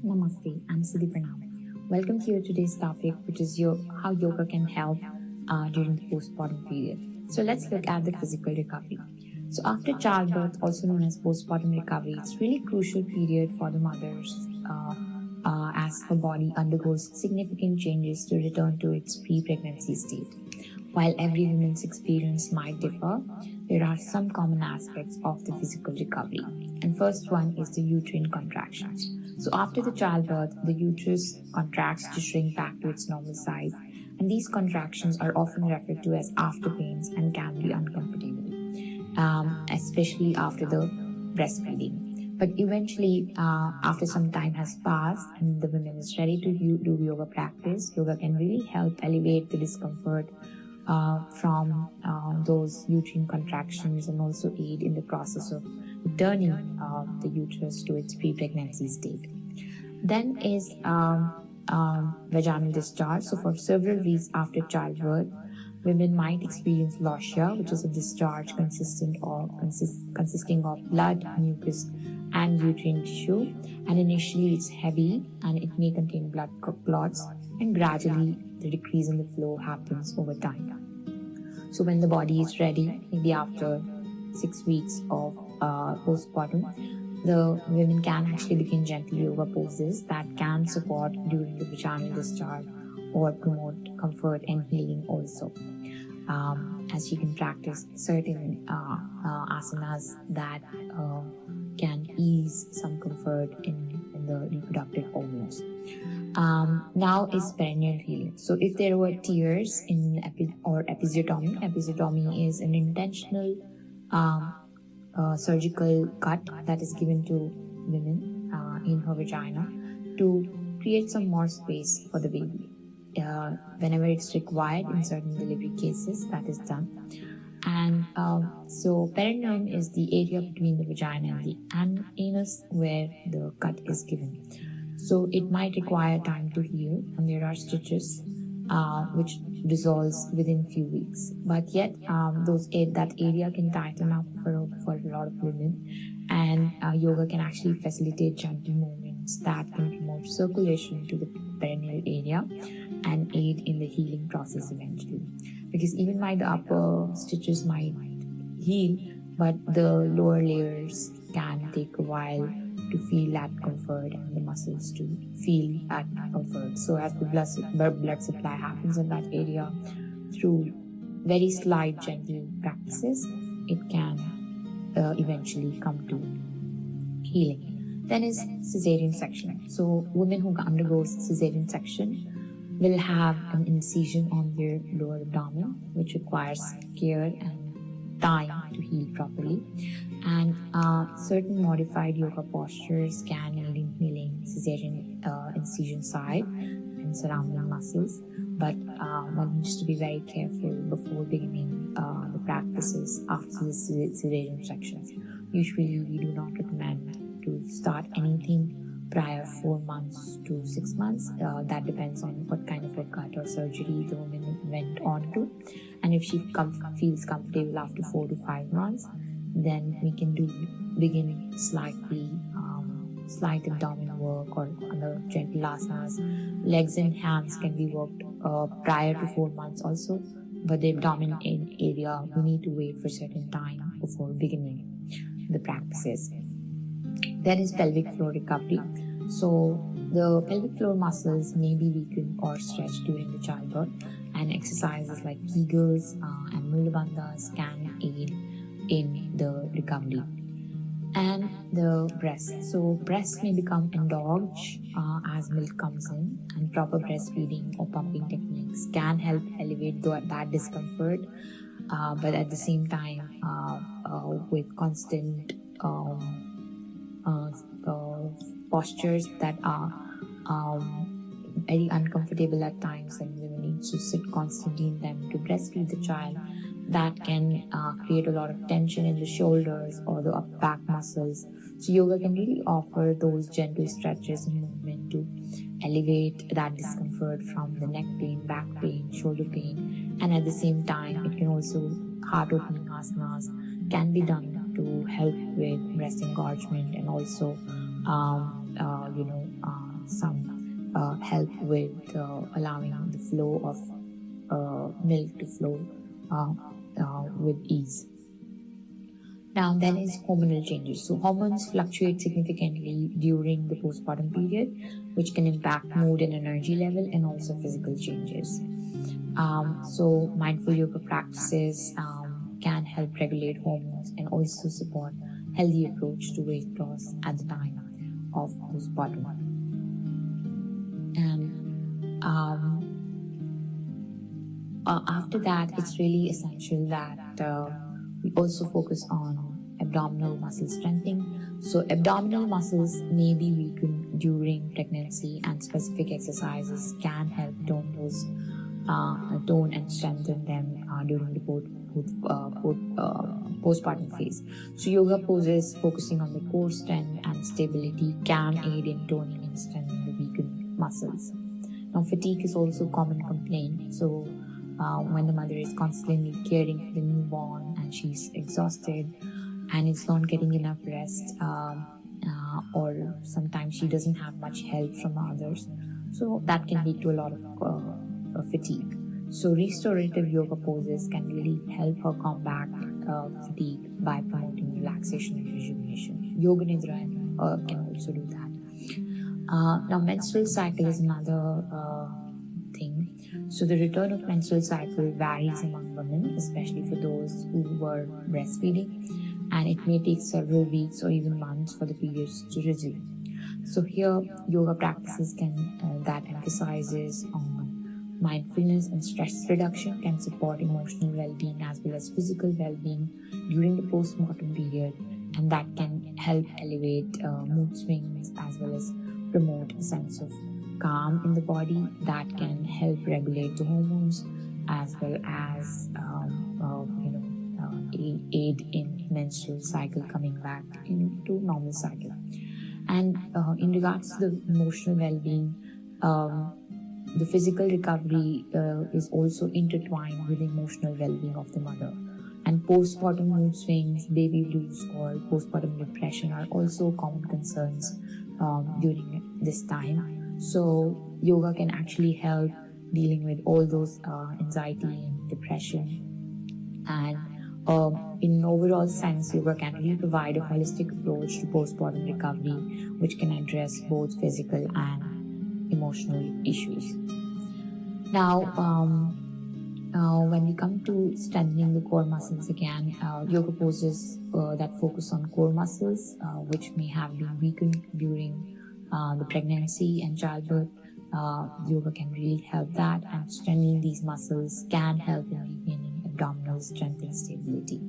Namaste, I'm SYPRENTTC-How. Welcome to today's topic, which is how yoga can help during the postpartum period. So let's look at the physical recovery. So after childbirth, also known as postpartum recovery, it's really crucial period for the mothers as her body undergoes significant changes to return to its pre-pregnancy state. While every woman's experience might differ, there are some common aspects of the physical recovery. And first one is the uterine contractions. So after the childbirth, the uterus contracts to shrink back to its normal size, and these contractions are often referred to as after pains and can be uncomfortable, especially after the breastfeeding. But eventually, after some time has passed and the woman is ready to do yoga practice, yoga can really help alleviate the discomfort from those uterine contractions and also aid in the process of returning the uterus to its pre-pregnancy state. Then is vaginal discharge. So for several weeks after childbirth, women might experience loschia, which is a discharge consisting of blood, mucus, and uterine tissue. And initially it's heavy and it may contain blood clots, and gradually the decrease in the flow happens over time. So when the body is ready, maybe after 6 weeks of postpartum, the women can actually begin gentle yoga poses that can support during the vaginal discharge or promote comfort and healing also. As you can practice certain asanas that can ease some comfort in the reproductive hormones. Now is perineal healing. So if there were tears in episiotomy is an intentional surgical cut that is given to women in her vagina to create some more space for the baby. Whenever it's required in certain delivery cases, that is done. And so perineum is the area between the vagina and the anus where the cut is given. So it might require time to heal, and there are stitches which dissolves within few weeks. But yet, that area can tighten up for a lot of women, and yoga can actually facilitate gentle movements that can promote circulation to the perineal area and aid in the healing process eventually. Because even while the upper stitches might heal, but the lower layers can take a while to feel that comfort and the muscles to feel that comfort. So as the blood supply happens in that area through very slight gentle practices, it can eventually come to healing. Then is cesarean section. So women who undergo cesarean section will have an incision on their lower abdomen, which requires care and time to heal properly. And certain modified yoga postures can aid in healing cesarean incision side and surrounding muscles. But one needs to be very careful before beginning the practices after the cesarean section. Usually we do not recommend to start anything prior 4 months to 6 months. That depends on what kind of a cut or surgery the woman went on to. And if she feels comfortable after 4 to 5 months, then we can begin slight abdominal work or other gentle asanas. Legs and hands can be worked prior to 4 months also, but the abdominal area we need to wait for certain time before beginning the practices. Then is pelvic floor recovery. So the pelvic floor muscles may be weakened or stretched during the childbirth, and exercises like Kegels and Mula Bandhas can aid in the recovery. And the breast. So breast may become engorged as milk comes in, and proper breastfeeding or pumping techniques can help elevate that discomfort. But at the same time, with constant postures that are very uncomfortable at times, and women need to sit constantly in them to breastfeed the child, that can create a lot of tension in the shoulders or the upper back muscles. So yoga can really offer those gentle stretches and movement to elevate that discomfort from the neck pain, back pain, shoulder pain, and at the same time it can also, heart opening asanas can be done to help with breast engorgement and also some help with allowing the flow of milk to flow with ease. Now, then is hormonal changes. So, hormones fluctuate significantly during the postpartum period, which can impact mood and energy level and also physical changes. So, mindful yoga practices can help regulate hormones and also support healthy approach to weight loss at the time of postpartum. And after that, it's really essential that we also focus on abdominal muscle strengthening. So abdominal muscles may be weakened during pregnancy, and specific exercises can help tone and strengthen them during the postpartum phase. So yoga poses focusing on the core strength and stability can aid in toning and strengthening the weakened muscles. Now fatigue is also a common complaint. So when the mother is constantly caring for the newborn and she's exhausted and is not getting enough rest, or sometimes she doesn't have much help from others, so that can lead to a lot of fatigue. So restorative yoga poses can really help her combat fatigue by promoting relaxation and rejuvenation. Yoga Nidra can also do that. Now menstrual cycle is another thing. So the return of menstrual cycle varies among women, especially for those who were breastfeeding, and it may take several weeks or even months for the periods to resume. So here, yoga practices that emphasizes on mindfulness and stress reduction can support emotional well-being as well as physical well-being during the postpartum period, and that can help elevate mood swings as well as promote a sense of calm in the body that can help regulate the hormones as well as aid in menstrual cycle coming back into normal cycle. And in regards to the emotional well-being, the physical recovery is also intertwined with the emotional well-being of the mother. And postpartum mood swings, baby blues, or postpartum depression are also common concerns during this time. So yoga can actually help dealing with all those anxiety and depression. And in an overall sense, yoga can really provide a holistic approach to postpartum recovery, which can address both physical and emotional issues. Now, when we come to strengthening the core muscles again, yoga poses that focus on core muscles, which may have been weakened during the pregnancy and childbirth. Yoga can really help that, and strengthening these muscles can help in regaining abdominal strength and stability.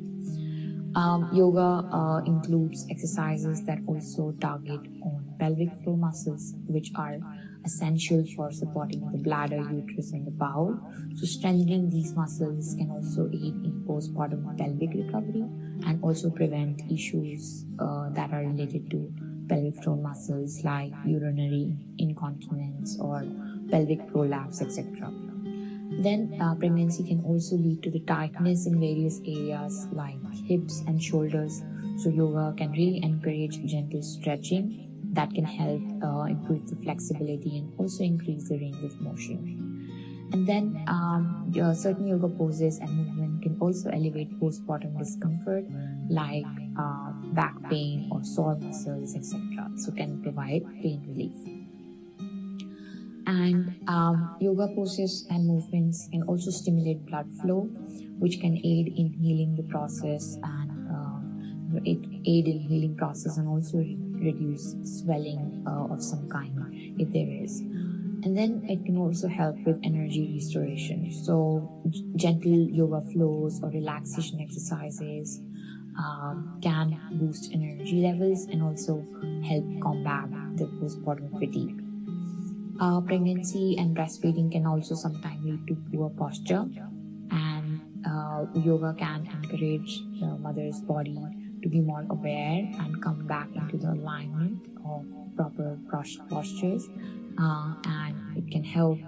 Yoga includes exercises that also target on pelvic floor muscles, which are essential for supporting the bladder, uterus, and the bowel. So strengthening these muscles can also aid in postpartum pelvic recovery and also prevent issues that are related to pelvic floor muscles like urinary incontinence or pelvic prolapse, etc. Then pregnancy can also lead to the tightness in various areas like hips and shoulders. So yoga can really encourage gentle stretching that can help improve the flexibility and also increase the range of motion. And then certain yoga poses and movement can also elevate postpartum discomfort like back pain or sore muscles, etc. So can provide pain relief. And yoga poses and movements can also stimulate blood flow, which can aid in healing the process and also reduce swelling of some kind if there is. And then it can also help with energy restoration. So gentle yoga flows or relaxation exercises can boost energy levels and also help combat the postpartum fatigue. Pregnancy and breastfeeding can also sometimes lead to poor posture, and yoga can encourage the mother's body to be more aware and come back into the alignment of proper postures, and it can help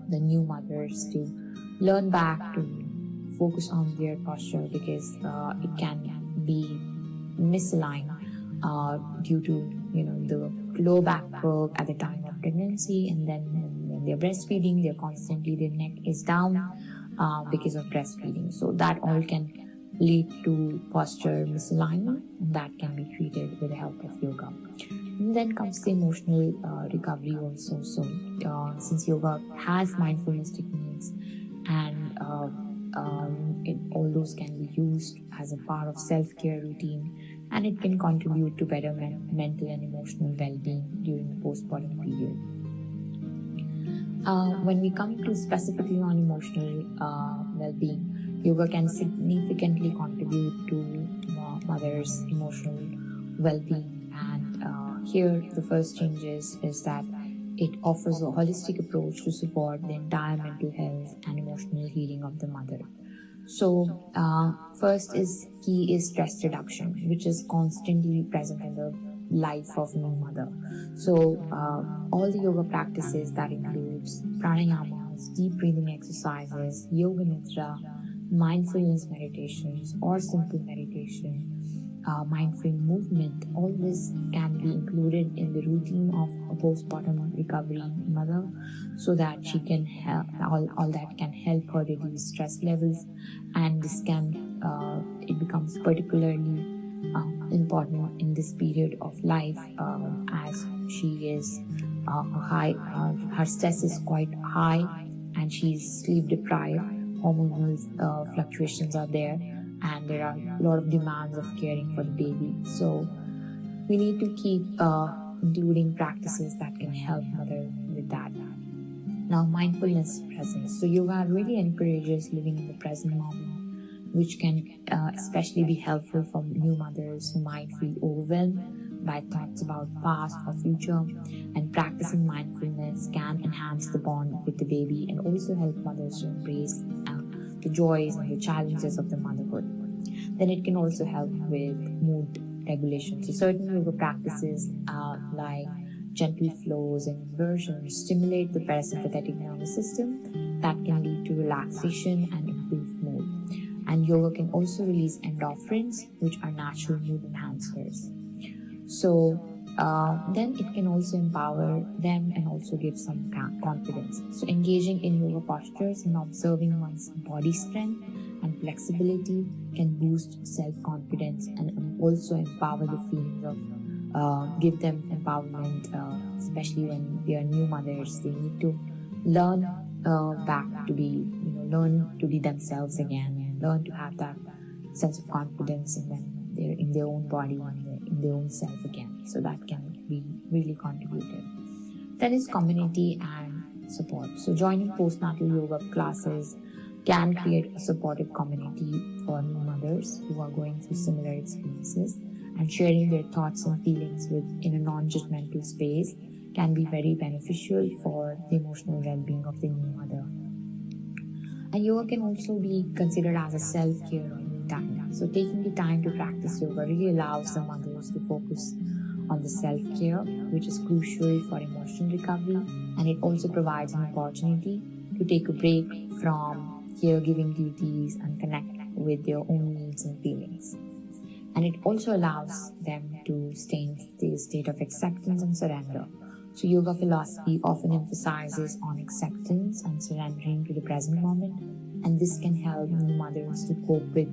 the new mothers to learn back to focus on their posture because it can be misaligned due to the low back curve at the time of pregnancy, and then when they're breastfeeding, their neck is down because of breastfeeding. So that all can lead to posture misalignment, and that can be treated with the help of yoga. And then comes the emotional recovery also. So since yoga has mindfulness techniques, and all those can be used as a part of self-care routine, and it can contribute to better mental and emotional well-being during the postpartum period. When we come to specifically on emotional well-being, yoga can significantly contribute to mother's emotional well-being. And here the first changes is that it offers a holistic approach to support the entire mental health and emotional healing of the mother. So first is key is stress reduction, which is constantly present in the life of new mother. So all the yoga practices that includes pranayamas, deep breathing exercises, yoga nidra, mindfulness meditations or simple meditation, mindful movement, all this can be included in the routine of a postpartum recovery mother, so that she can help, all that can help her reduce stress levels. And this can it becomes particularly important in this period of life, as she is her stress is quite high, and she's sleep deprived, hormonal fluctuations are there, and there are a lot of demands of caring for the baby. So we need to keep including practices that can help mother with that. Now, mindfulness presence. So yoga really encourages living in the present moment, which can especially be helpful for new mothers who might feel overwhelmed by thoughts about past or future. And practicing mindfulness can enhance the bond with the baby and also help mothers to embrace the joys and the challenges of the motherhood. Then it can also help with mood regulation. So certain yoga practices like gentle flows and inversions stimulate the parasympathetic nervous system that can lead to relaxation and improved mood. And yoga can also release endorphins, which are natural mood enhancers. So then it can also empower them and also give some confidence. So engaging in yoga postures and observing one's body strength and flexibility can boost self-confidence and also empower the feelings of give them empowerment, especially when they are new mothers. They need to learn learn to be themselves again, and learn to have that sense of confidence in them, in their own body and in their own self again. So that can be really contributed. Then is community and support. So joining postnatal yoga classes can create a supportive community for new mothers who are going through similar experiences, and sharing their thoughts and feelings in a non-judgmental space can be very beneficial for the emotional well-being of the new mother. And yoga can also be considered as a self-care time. So taking the time to practice yoga really allows the mothers to focus on the self-care, which is crucial for emotional recovery, and it also provides an opportunity to take a break from caregiving duties and connect with their own needs and feelings. And it also allows them to stay in the state of acceptance and surrender. So yoga philosophy often emphasizes on acceptance and surrendering to the present moment, and this can help new mothers to cope with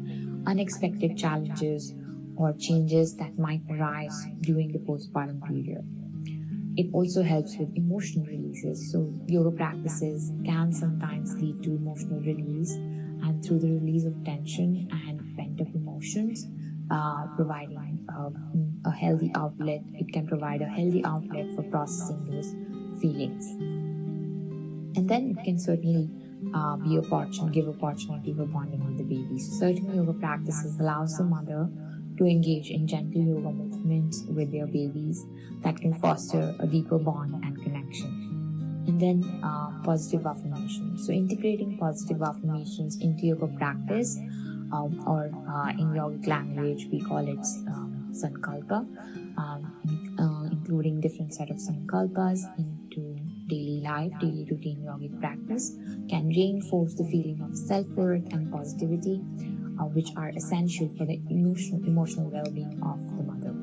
unexpected challenges or changes that might arise during the postpartum period. It also helps with emotional releases. So yoga practices can sometimes lead to emotional release, and through the release of tension and pent-up emotions, providing a healthy outlet. It can provide a healthy outlet for processing those feelings. And then it can certainly give opportunity for bonding with the baby. So certain yoga practices allows the mother to engage in gentle yoga movements with their babies that can foster a deeper bond and connection. And then positive affirmations. So integrating positive affirmations into yoga practice, or in yogic language we call it sankalpa, including different set of sankalpas into daily life, daily routine yogic practice can reinforce the feeling of self-worth and positivity, which are essential for the emotional well-being of the mother.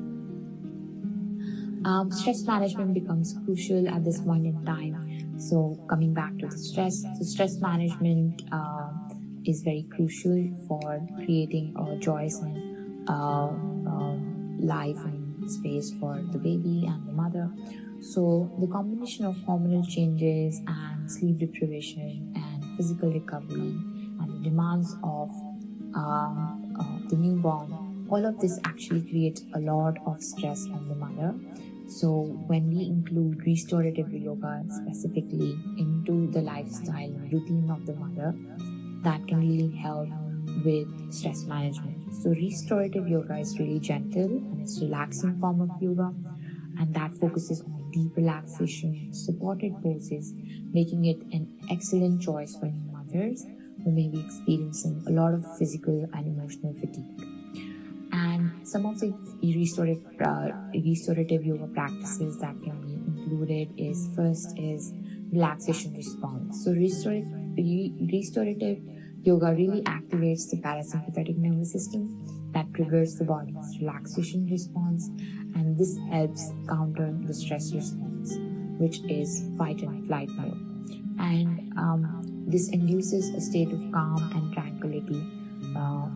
Stress management becomes crucial at this point in time. So coming back to the stress, so stress management is very crucial for creating a joyous and life and space for the baby and the mother. So the combination of hormonal changes and sleep deprivation and physical recovery and the demands of the newborn, all of this actually creates a lot of stress on the mother. So when we include restorative yoga specifically into the lifestyle and routine of the mother, that can really help with stress management. So restorative yoga is really gentle and it's a relaxing form of yoga, and that focuses on deep relaxation and supported poses, making it an excellent choice for new mothers who may be experiencing a lot of physical and emotional fatigue. And some of the restorative yoga practices that can be included is first is relaxation response. So restorative yoga really activates the parasympathetic nervous system that triggers the body's relaxation response, and this helps counter the stress response, which is fight and flight mode. And this induces a state of calm and tranquility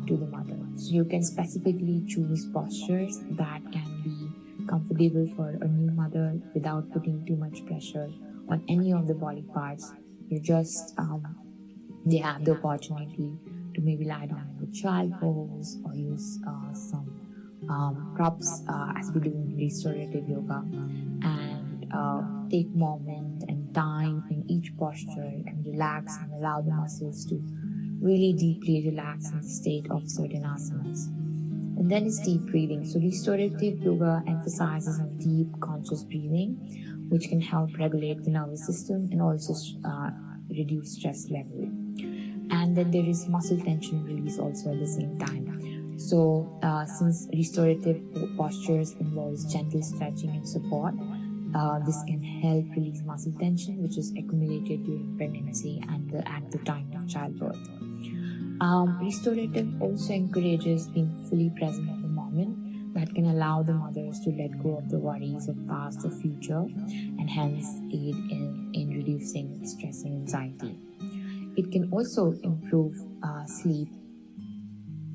to the mother. So you can specifically choose postures that can be comfortable for a new mother without putting too much pressure on any of the body parts. You just they have the opportunity to maybe lie down in the child pose or use some props as we do in restorative yoga, and take moment and time in each posture and relax and allow the muscles to really deeply relax in the state of certain asanas. And then is deep breathing. So restorative yoga emphasizes on deep conscious breathing, which can help regulate the nervous system and also reduce stress level. And then there is muscle tension release also at the same time. So since restorative postures involves gentle stretching and support, this can help release muscle tension which is accumulated during pregnancy and at the time of childbirth. Restorative also encourages being fully present at the moment, that can allow the mothers to let go of the worries of past or future and hence aid in reducing stress and anxiety. It can also improve sleep,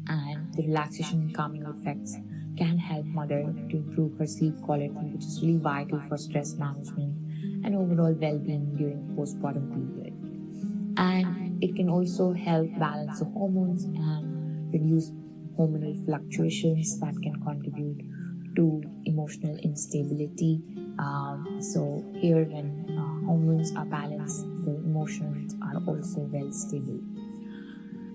and the relaxation and calming effects can help mother to improve her sleep quality, which is really vital for stress management and overall well-being during the postpartum period. And it can also help balance the hormones and reduce hormonal fluctuations that can contribute to emotional instability. So here when hormones are balanced, the emotions are also well stable.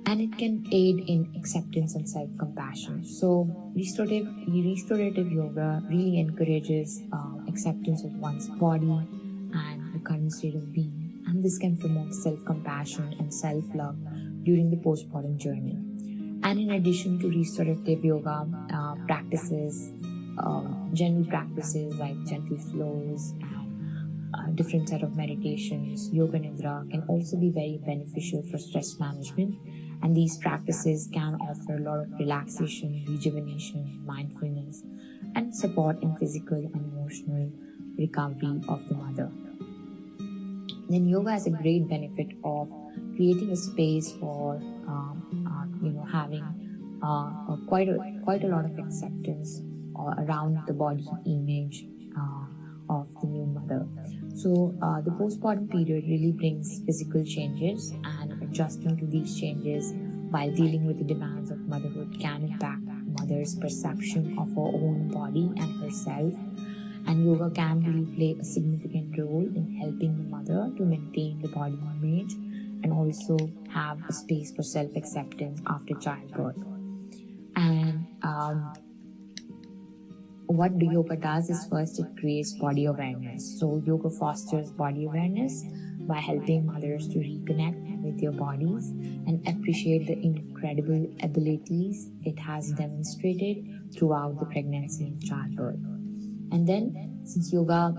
And it can aid in acceptance and self-compassion. So restorative yoga really encourages acceptance of one's body and the current state of being, and this can promote self-compassion and self-love during the postpartum journey. And in addition to restorative yoga practices, general practices like gentle flows and different set of meditations, yoga nidra can also be very beneficial for stress management. And these practices can offer a lot of relaxation, rejuvenation, mindfulness, and support in physical and emotional recovery of the mother. Then yoga has a great benefit of creating a space for having quite a lot of acceptance around the body image of the new mother. So the postpartum period really brings physical changes, and adjusting to these changes while dealing with the demands of motherhood can impact mother's perception of her own body and herself. And yoga can really play a significant role in helping the mother to maintain the body image and also have a space for self-acceptance after childbirth. And what the yoga does is first it creates body awareness. So yoga fosters body awareness by helping mothers to reconnect with their bodies and appreciate the incredible abilities it has demonstrated throughout the pregnancy and childbirth. And then since yoga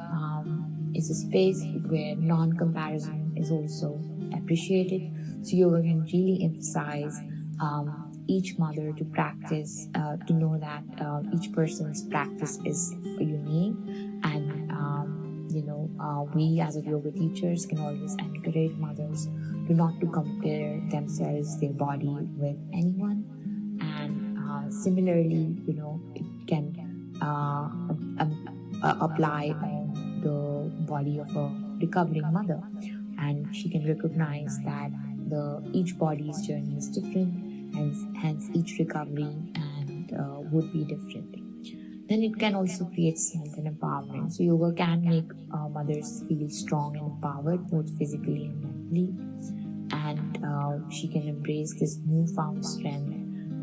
is a space where non-comparison is also appreciated, so yoga can really emphasize each mother to practice, to know that each person's practice is unique, and we as a yoga teachers can always encourage mothers to not to compare themselves, their body with anyone, and similarly, it can apply on the body of a recovering mother, and she can recognize that each body's journey is different, and hence each recovery and would be different. Then it can also create strength and empowerment. So yoga can make mothers feel strong and empowered, both physically and mentally, and she can embrace this newfound strength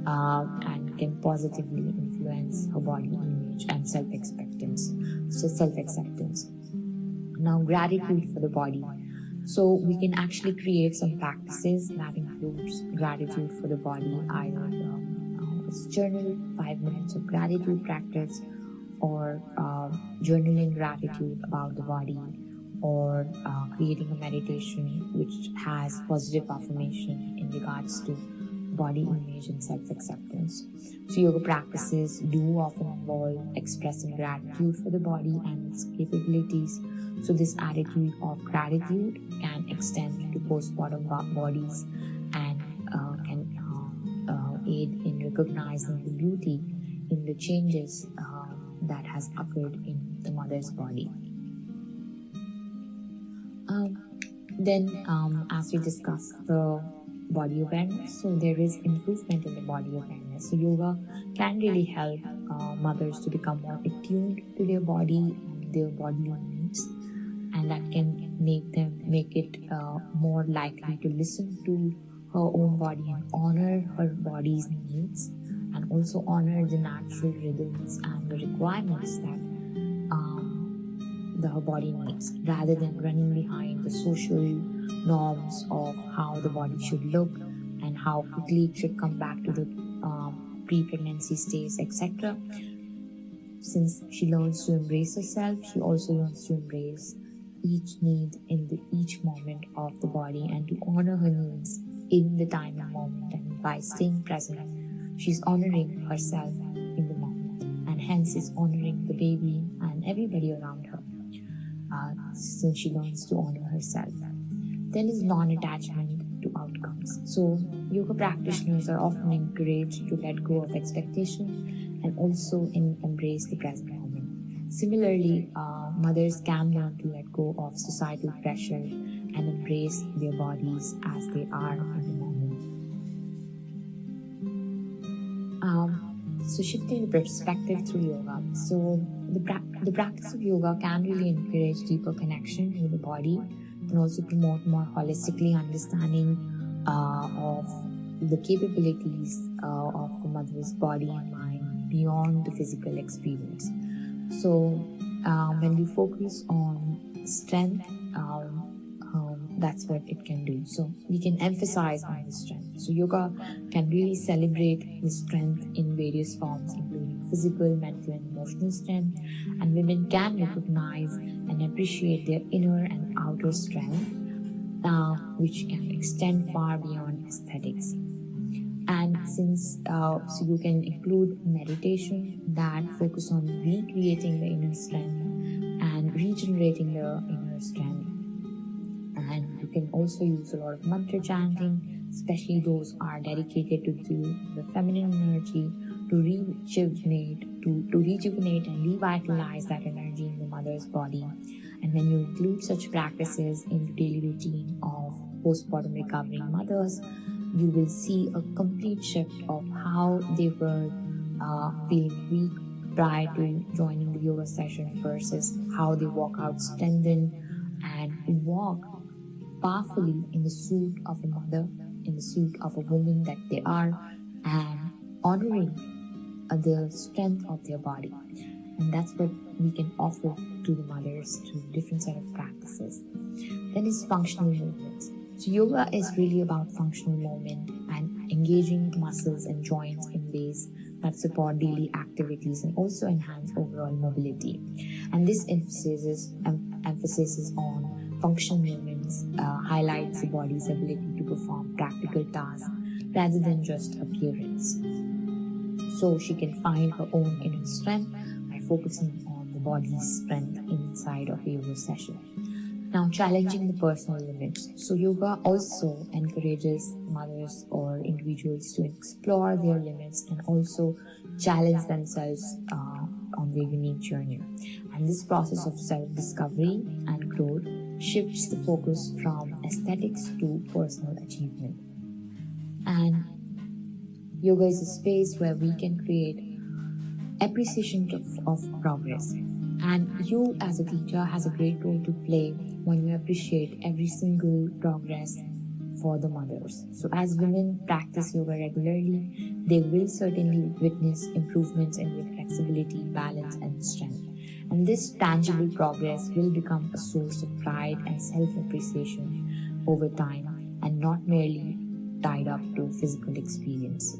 and can positively influence her body image and self-acceptance. Now, gratitude for the body. So we can actually create some practices that includes gratitude for the body, either journal 5 minutes of gratitude practice, or journaling gratitude about the body, or creating a meditation which has positive affirmation in regards to body image and self-acceptance. So yoga practices do often involve expressing gratitude for the body and its capabilities. So this attitude of gratitude can extend to postpartum bodies and can aid in recognizing the beauty in the changes that has occurred in the mother's body. Then, as we discussed the body awareness, so there is improvement in the body awareness. So yoga can really help mothers to become more attuned to their body and their bodily needs, and that can make it more likely to listen to her own body and honor her body's needs, and also honor the natural rhythms and the requirements that her body needs, rather than running behind the social norms of how the body should look and how quickly it should come back to the pre-pregnancy stage, etc. Since she learns to embrace herself, she also learns to embrace each need in each moment of the body and to honor her needs in the time and moment. And by staying present, she's honoring herself in the moment, and hence is honoring the baby and everybody around her, since she learns to honor herself. Then is non-attachment to outcomes. So yoga practitioners are often encouraged to let go of expectation and also embrace the present moment. Similarly, mothers can learn to let go of societal pressure and embrace their bodies as they are in the moment. So shifting the perspective through yoga. So the practice of yoga can really encourage deeper connection with the body and also promote more holistically understanding of the capabilities of the mother's body and mind beyond the physical experience. So when we focus on strength, that's what it can do. So we can emphasize on the strength. So yoga can really celebrate the strength in various forms, including physical, mental, and emotional strength. And women can recognize and appreciate their inner and outer strength, which can extend far beyond aesthetics. And since so you can include meditation that focus on recreating the inner strength and regenerating the inner strength. And you can also use a lot of mantra chanting, especially those are dedicated to the feminine energy, to rejuvenate and revitalize that energy in the mother's body. And when you include such practices in the daily routine of postpartum recovering mothers, you will see a complete shift of how they were feeling weak prior to joining the yoga session versus how they walk out strengthened and walk powerfully in the suit of a mother, in the suit of a woman that they are, and honoring the strength of their body. And that's what we can offer to the mothers through different set of practices. Then is functional movements. So yoga is really about functional movement and engaging muscles and joints in ways that support daily activities and also enhance overall mobility. And this emphasis on functional movements highlights the body's ability to perform practical tasks rather than just appearance. So she can find her own inner strength by focusing on the body's strength inside of a yoga session. Now, challenging the personal limits. So yoga also encourages mothers or individuals to explore their limits and also challenge themselves on their unique journey. And this process of self-discovery and growth shifts the focus from aesthetics to personal achievement. And yoga is a space where we can create appreciation of progress. And you as a teacher has a great role to play when you appreciate every single progress for the mothers. So as women practice yoga regularly, they will certainly witness improvements in their flexibility, balance, and strength. And this tangible progress will become a source of pride and self-appreciation over time, and not merely tied up to physical appearance.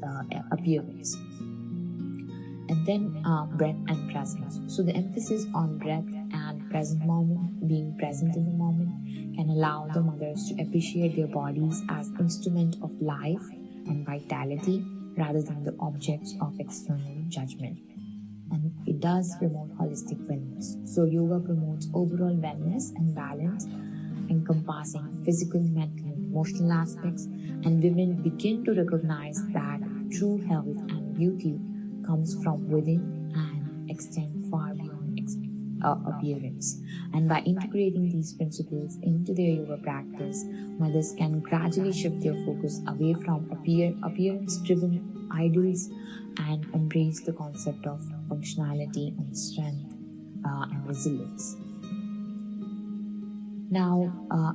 And then breath and presence. So the emphasis on breath and present moment, being present in the moment, can allow the mothers to appreciate their bodies as instrument of life and vitality rather than the objects of external judgment. And it does promote holistic wellness. So yoga promotes overall wellness and balance, encompassing physical, mental, and emotional aspects, and women begin to recognize that true health and beauty comes from within and extend far beyond appearance. And by integrating these principles into their yoga practice, mothers can gradually shift their focus away from appearance-driven ideals and embrace the concept of functionality and strength and resilience. Now,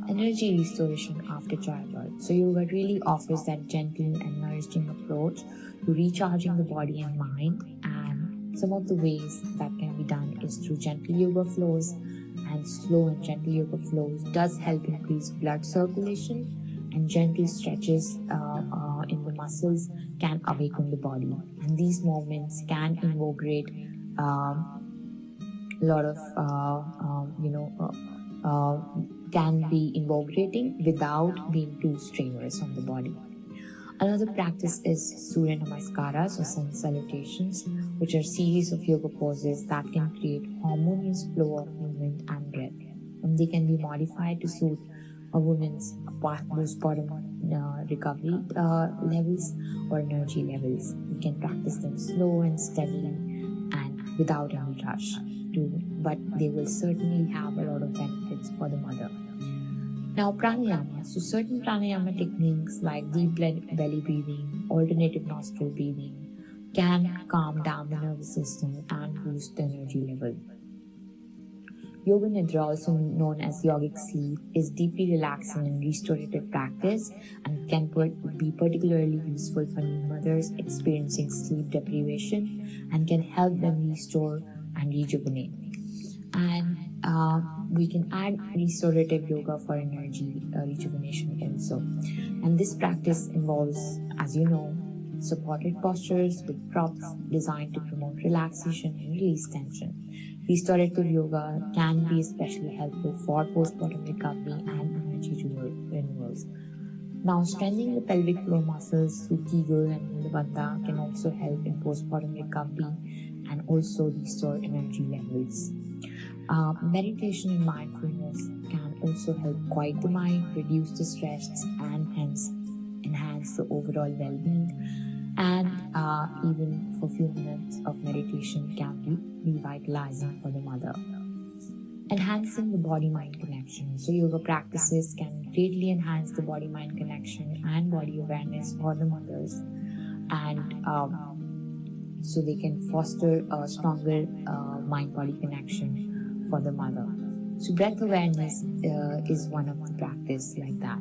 energy restoration after childbirth. So yoga really offers that gentle and nourishing approach to recharging the body and mind, and some of the ways that can be done is through gentle yoga flows, and slow and gentle yoga flows does help increase blood circulation, and gentle stretches in the muscles can awaken the body, and these movements can invigorate a lot of can be invigorating without being too strenuous on the body. Another practice is Surya Namaskaras or sun salutations, which are series of yoga poses that can create harmonious flow of movement and breath. And they can be modified to suit a woman's postpartum recovery levels or energy levels. We can practice them slow and steadily and without any rush too, but they will certainly have a lot of benefits for the mother. Now, pranayama. So certain pranayama techniques like deep belly breathing, alternative nostril breathing can calm down the nervous system and boost the energy level. Yoga Nidra, also known as yogic sleep, is deeply relaxing and restorative practice and can be particularly useful for new mothers experiencing sleep deprivation and can help them restore and rejuvenate. And we can add restorative yoga for energy rejuvenation also. And this practice involves, as you know, supported postures with props designed to promote relaxation and release tension. Restorative yoga can be especially helpful for postpartum recovery and energy renewals. Now, strengthening the pelvic floor muscles through Kegel and Bandha can also help in postpartum recovery and also restore energy levels. Meditation and mindfulness can also help quiet the mind, reduce the stress, and hence enhance the overall well-being. And even for a few minutes of meditation can be revitalizing for the mother. Enhancing the body-mind connection. So yoga practices can greatly enhance the body-mind connection and body awareness for the mothers, and so they can foster a stronger mind-body connection for the mother. So breath awareness is one of the practice like that.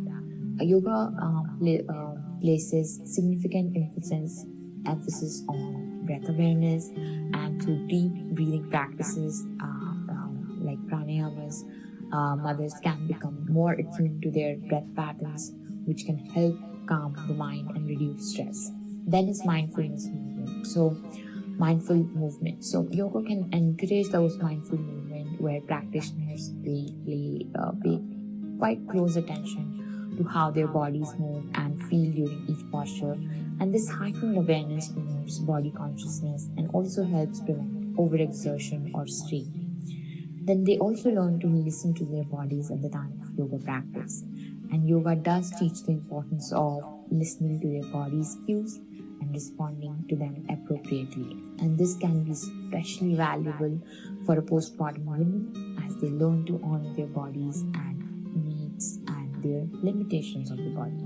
Yoga places significant emphasis on breath awareness, and through deep breathing practices like pranayamas, mothers can become more attuned to their breath patterns, which can help calm the mind and reduce stress. Then is mindfulness movement. So mindful movement. So yoga can encourage those mindful movement where practitioners pay quite close attention to how their bodies move and feel during each posture. And this heightened awareness promotes body consciousness and also helps prevent overexertion or strain. Then they also learn to listen to their bodies at the time of yoga practice. And yoga does teach the importance of listening to their body's cues and responding to them appropriately. And this can be especially valuable for a postpartum women as they learn to honor their bodies and needs and their limitations of the body.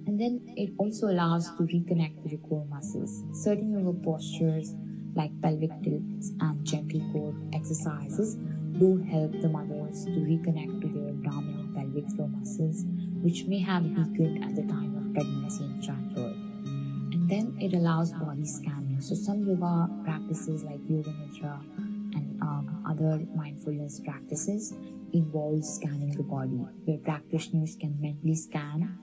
And then it also allows to reconnect with the core muscles. Certain yoga postures like pelvic tilts and gentle core exercises do help the mothers to reconnect to their abdominal pelvic floor muscles, which may have weakened at the time of pregnancy and childbirth. And then it allows body scanning. So some yoga practices like yoga nidra and other mindfulness practices involve scanning the body, where practitioners can mentally scan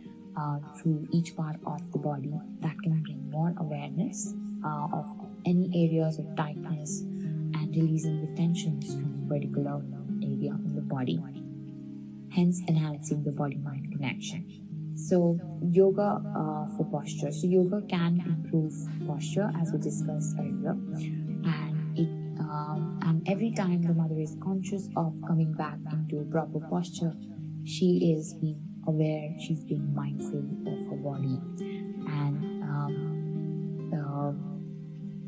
through each part of the body. That can bring more awareness of any areas of tightness and releasing the tensions from a particular area in the body, hence enhancing the body-mind connection. So yoga for posture. So yoga can improve posture as we discussed earlier, and every time the mother is conscious of coming back into proper posture, she is being aware, she's being mindful of her body, and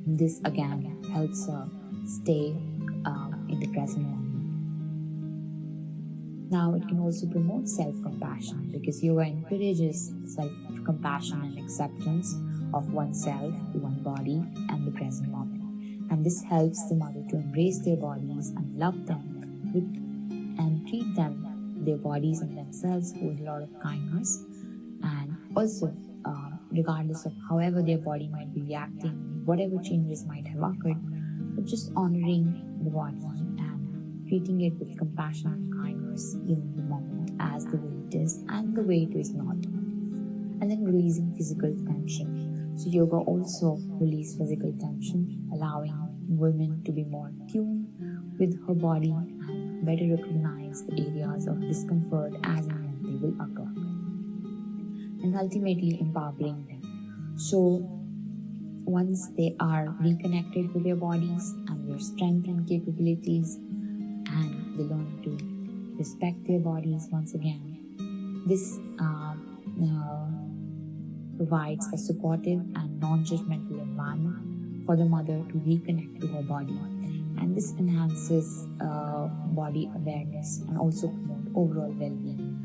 this again helps her stay in the present moment. Now, it can also promote self-compassion because yoga encourages self-compassion and acceptance of oneself, one body, and the present moment. And this helps the mother to embrace their bodies and love them and treat them, their bodies and themselves, with a lot of kindness. And also, regardless of however their body might be reacting, whatever changes might have occurred, but just honoring the body and treating it with compassion and kindness in the moment as the way it is and the way it is not. And then releasing physical tension. So yoga also releases physical tension, allowing women to be more tuned with her body and better recognize the areas of discomfort as and when they will occur, and ultimately empowering them. So once they are reconnected with their bodies and their strength and capabilities, and they learn to respect their bodies once again, this provides a supportive and non-judgmental environment for the mother to reconnect to her body. And this enhances body awareness and also promote overall well-being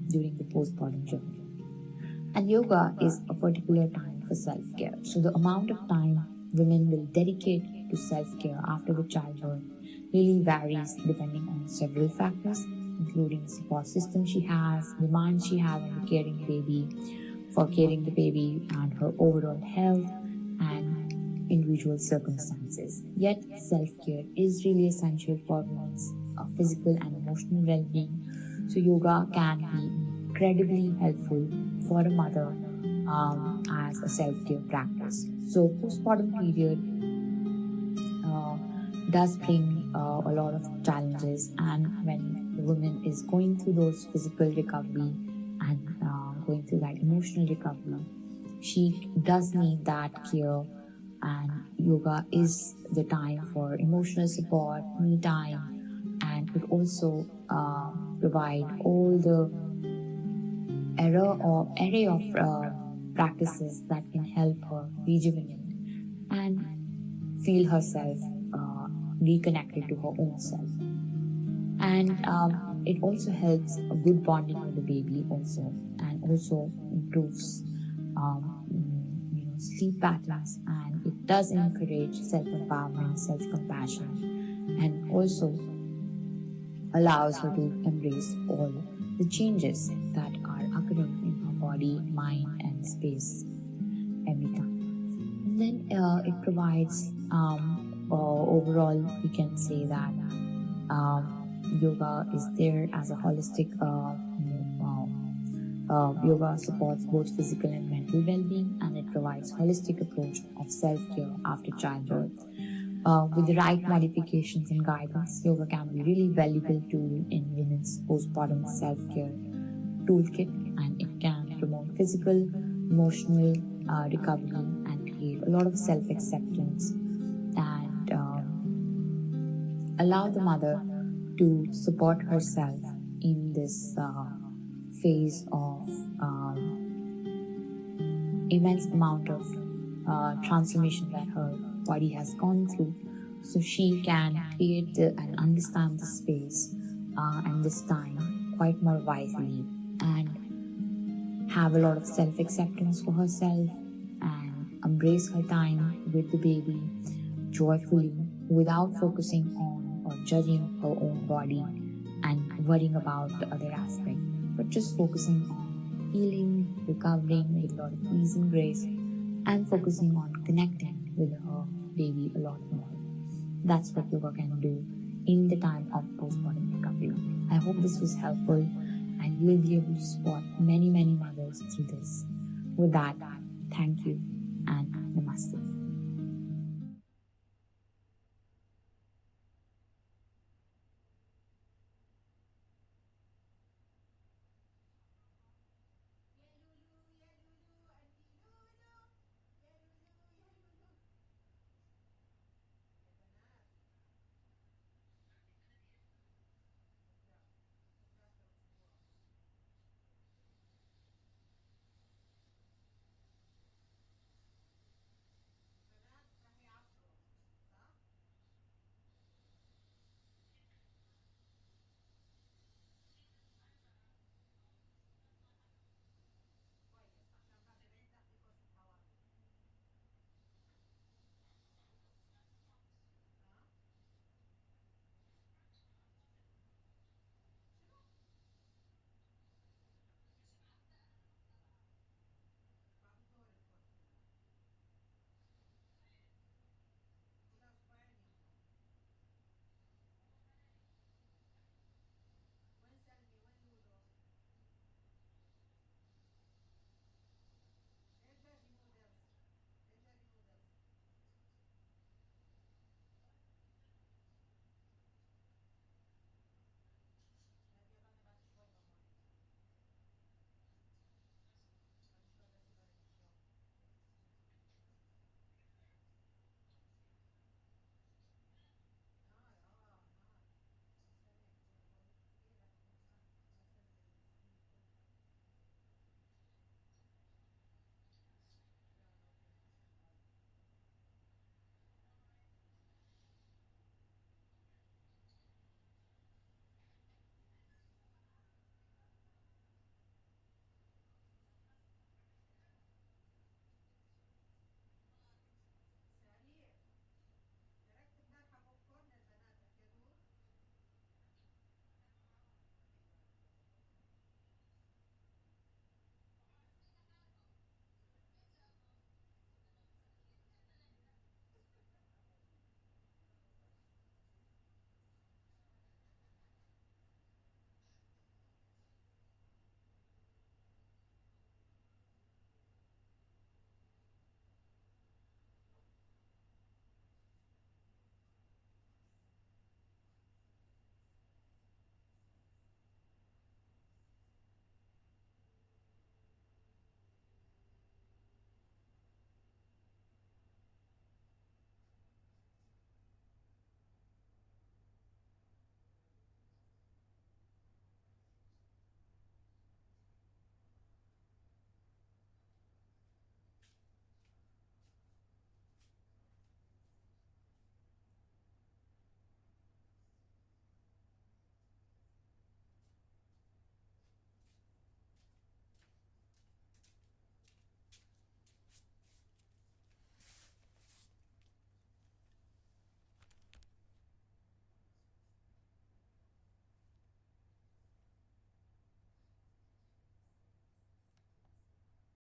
during the postpartum journey. And yoga is a particular time for self-care. So the amount of time women will dedicate to self-care after the childbirth really varies depending on several factors, including the support system she has, the mind she has on caring the baby, and her overall health and individual circumstances. Yet, self-care is really essential for women's physical and emotional well-being. So yoga can be incredibly helpful for a mother as a self-care practice. So postpartum period does bring a lot of challenges, and when the woman is going through those physical recovery and going through that emotional recovery, she does need that care, and yoga is the time for emotional support, me time, and it also provide all the array of practices that can help her rejuvenate and feel herself reconnected to her own self. And it also helps a good bonding with the baby also, and also improves sleep patterns, and it does encourage self-empowerment, self-compassion, and also allows her to embrace all the changes that are occurring in her body, mind, and space every time. And then it provides overall, we can say that yoga is there as a holistic yoga supports both physical and mental well-being, and it provides holistic approach of self-care after childbirth. with the right modifications and guidance, yoga can be really valuable tool in women's postpartum self-care toolkit, and it can promote physical, emotional recovery and create a lot of self-acceptance and allow the mother to support herself in this phase of immense amount of transformation that her body has gone through, so she can create and understand the space and this time quite more wisely and have a lot of self-acceptance for herself and embrace her time with the baby joyfully without focusing on or judging her own body and worrying about the other aspect, but just focusing on healing, recovering with a lot of ease and grace, and focusing on connecting with her baby a lot more. That's what yoga can do in the time of postpartum recovery. I hope this was helpful and you will be able to support many, many mothers through this. With that, thank you and namaste.